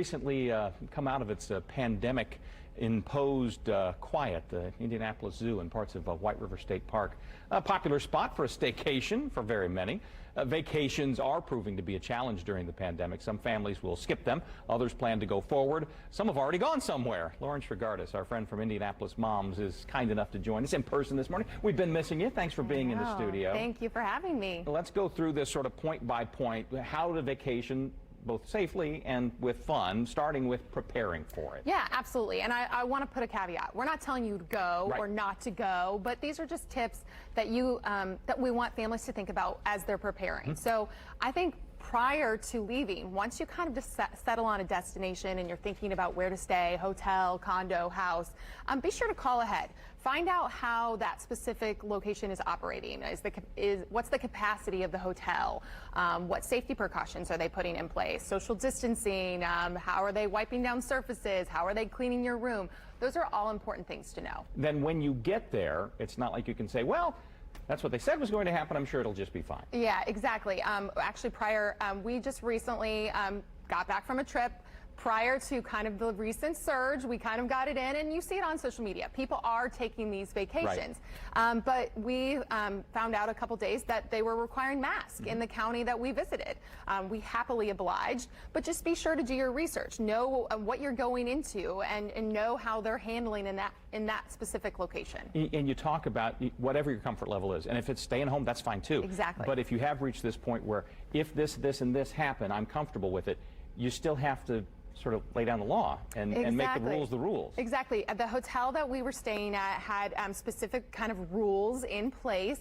Recently come out of its pandemic-imposed quiet, the Indianapolis Zoo and parts of White River State Park. A popular spot for a staycation for very many. Vacations are proving to be a challenge during the pandemic. Some families will skip them. Others plan to go forward. Some have already gone somewhere. Lauren Regardis, our friend from Indianapolis Moms, is kind enough to join us in person this morning. We've been missing you. Thanks for being in the studio. Thank you for having me. Let's go through this sort of point by point, how to vacation both safely and with fun, starting with preparing for it. Yeah, absolutely. And I want to put a caveat. We're not telling you to go or not to go, but these are just tips that that we want families to think about as they're preparing. So I think prior to leaving, once you kind of just settle on a destination and you're thinking about where to stay, hotel, condo, house, be sure to call ahead. Find out how that specific location is operating. What's the capacity of the hotel? What safety precautions are they putting in place? Social distancing, how are they wiping down surfaces? How are they cleaning your room? Those are all important things to know. Then when you get there, it's not like you can say, well, that's what they said was going to happen. I'm sure it'll just be fine. Yeah, exactly. Actually, we just recently got back from a trip. Prior to kind of the recent surge, we kind of got it in, and you see it on social media. People are taking these vacations. But we found out a couple days that they were requiring masks in the county that we visited. We happily obliged, but just be sure to do your research. Know what you're going into and know how they're handling in that specific location. And you talk about whatever your comfort level is. And if it's staying home, that's fine too. Exactly. But if you have reached this point where if this, and this happen, I'm comfortable with it, you still have to sort of lay down the law and make the rules the rules. Exactly. The hotel that we were staying at had specific kind of rules in place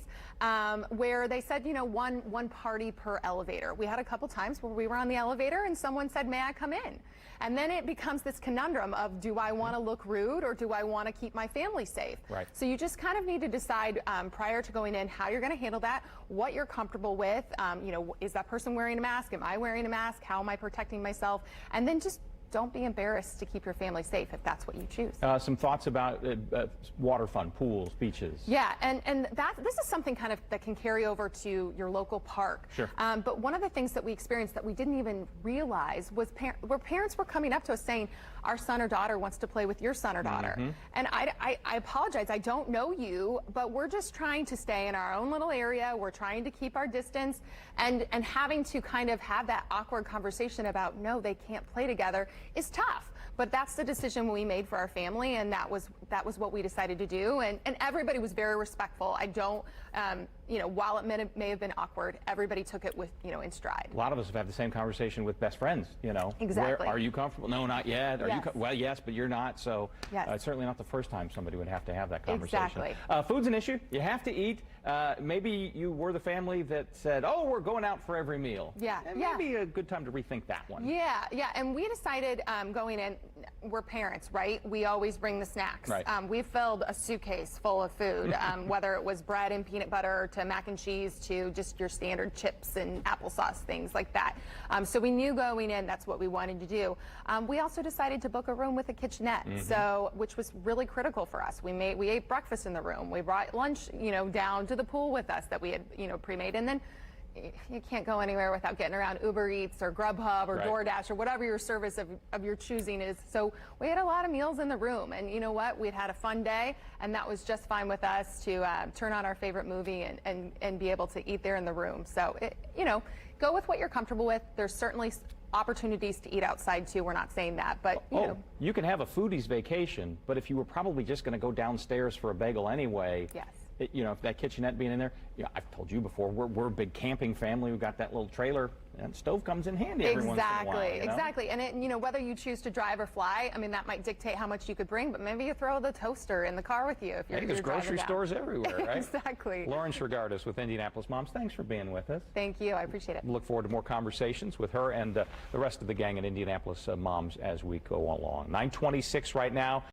where they said, you know, one party per elevator. We had a couple times where we were on the elevator and someone said, may I come in? And then it becomes this conundrum of, do I want to look rude or do I want to keep my family safe? Right. So you just kind of need to decide prior to going in how you're going to handle that, what you're comfortable with. You know, is that person wearing a mask? Am I wearing a mask? How am I protecting myself? And then just don't be embarrassed to keep your family safe if that's what you choose. Some thoughts about water fun, pools, beaches. Yeah, and this is something kind of that can carry over to your local park. Sure. But one of the things that we experienced that we didn't even realize was where parents were coming up to us saying, our son or daughter wants to play with your son or daughter. And I apologize, I don't know you, but we're just trying to stay in our own little area. We're trying to keep our distance, and having to kind of have that awkward conversation about, no, they can't play together is tough. But that's the decision we made for our family, and that was what we decided to do. And everybody was very respectful. I don't, you know, while it may have been awkward, everybody took it with, you know, in stride. A lot of us have had the same conversation with best friends, you know. Exactly. Are you comfortable? No, not yet. Are you well, yes, but you're not. So it's certainly not the first time somebody would have to have that conversation. Exactly. Food's an issue. You have to eat. Maybe you were the family that said, oh, we're going out for every meal. Yeah. And maybe a good time to rethink that one. Yeah, yeah. And we decided going in, we're parents, right? We always bring the snacks. Right. We filled a suitcase full of food, whether it was bread and peanut butter to mac and cheese to just your standard chips and applesauce, things like that. So we knew going in that's what we wanted to do. We also decided to book a room with a kitchenette, so which was really critical for us. We ate breakfast in the room. We brought lunch, you know, down to the pool with us that we had, you know, pre-made, and then you can't go anywhere without getting around Uber Eats or Grubhub or DoorDash or whatever your service of your choosing is. So we had a lot of meals in the room, and you know what? We'd had a fun day, and that was just fine with us to turn on our favorite movie and be able to eat there in the room. So, you know, go with what you're comfortable with. There's certainly opportunities to eat outside too. We're not saying that, but you know. You can have a foodie's vacation, but if you were probably just going to go downstairs for a bagel anyway, you know, if that kitchenette being in there, you know, I've told you before, we're a big camping family. We've got that little trailer, and stove comes in handy every once in a while. You know? Exactly. And you know, whether you choose to drive or fly, I mean, that might dictate how much you could bring, but maybe you throw the toaster in the car with you if you're there's grocery stores everywhere, right? Exactly. Lauren Regardis with Indianapolis Moms, thanks for being with us. Thank you. I appreciate it. Look forward to more conversations with her and the rest of the gang at Indianapolis Moms as we go along. 9:26 right now.